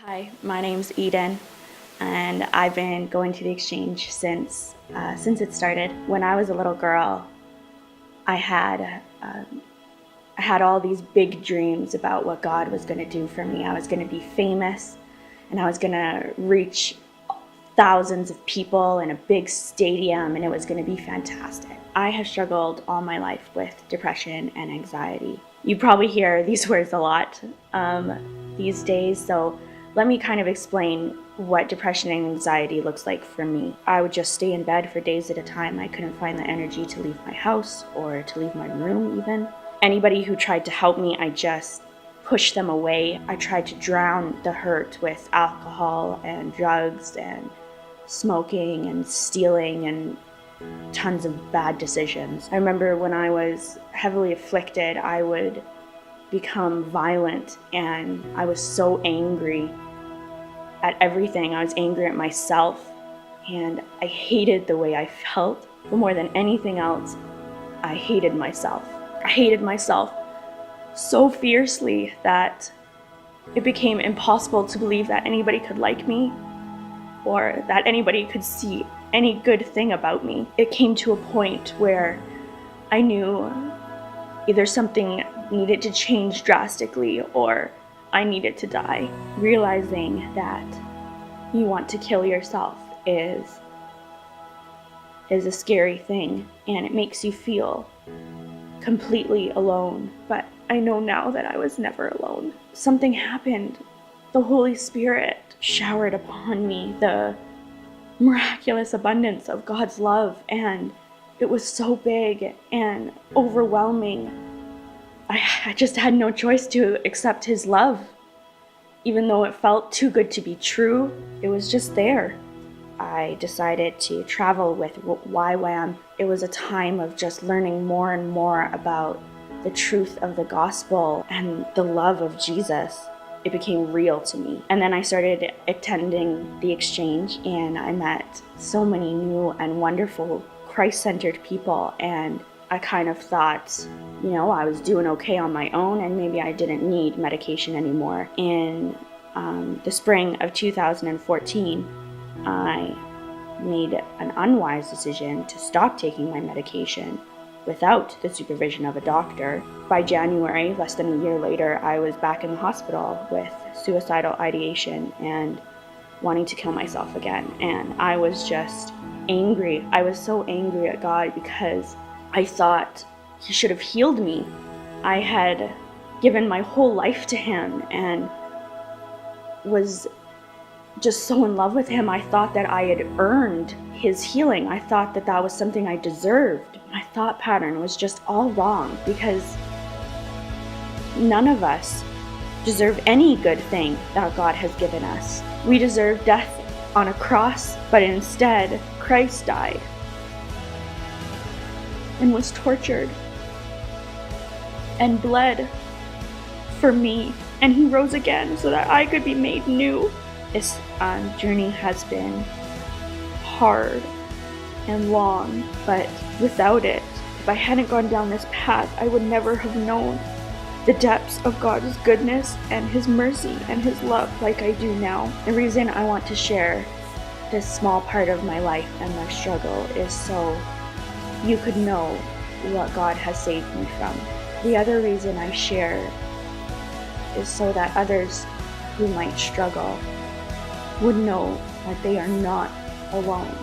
Hi, my name's Eden, and I've been going to the exchange since it started. When I was a little girl, I had I had all these big dreams about what God was going to do for me. I was going to be famous, and I was going to reach thousands of people in a big stadium, and it was going to be fantastic. I have struggled all my life with depression and anxiety. You probably hear these words a lot these days, so let me kind of explain what depression and anxiety looks like for me. I would just stay in bed for days at a time. I couldn't find the energy to leave my house or to leave my room even. Anybody who tried to help me, I just pushed them away. I tried to drown the hurt with alcohol and drugs and smoking and stealing and tons of bad decisions. I remember when I was heavily afflicted, I would become violent, and I was so angry at everything. I was angry at myself, and I hated the way I felt. But more than anything else, I hated myself. I hated myself so fiercely that it became impossible to believe that anybody could like me or that anybody could see any good thing about me. It came to a point where I knew either something needed to change drastically or I needed to die. Realizing that you want to kill yourself is a scary thing, and it makes you feel completely alone. But I know now that I was never alone. Something happened. The Holy Spirit showered upon me the miraculous abundance of God's love, and it was so big and overwhelming. I just had no choice to accept His love. Even though it felt too good to be true, it was just there. I decided to travel with YWAM. It was a time of just learning more and more about the truth of the gospel and the love of Jesus. It became real to me. And then I started attending the exchange, and I met so many new and wonderful Christ-centered people, and I kind of thought, I was doing okay on my own, and maybe I didn't need medication anymore. In the spring of 2014, I made an unwise decision to stop taking my medication without the supervision of a doctor. By January, less than a year later, I was back in the hospital with suicidal ideation and wanting to kill myself again. And I was just angry. I was so angry at God because I thought He should have healed me. I had given my whole life to Him and was just so in love with Him. I thought that I had earned His healing. I thought that that was something I deserved. My thought pattern was just all wrong, because none of us deserve any good thing that God has given us. We deserve death on a cross, but instead Christ died and was tortured and bled for me, and He rose again so that I could be made new. This journey has been hard and long, but without it, if I hadn't gone down this path, I would never have known the depths of God's goodness and His mercy and His love like I do now. The reason I want to share this small part of my life and my struggle is so you could know what God has saved me from. The other reason I share is so that others who might struggle would know that they are not alone.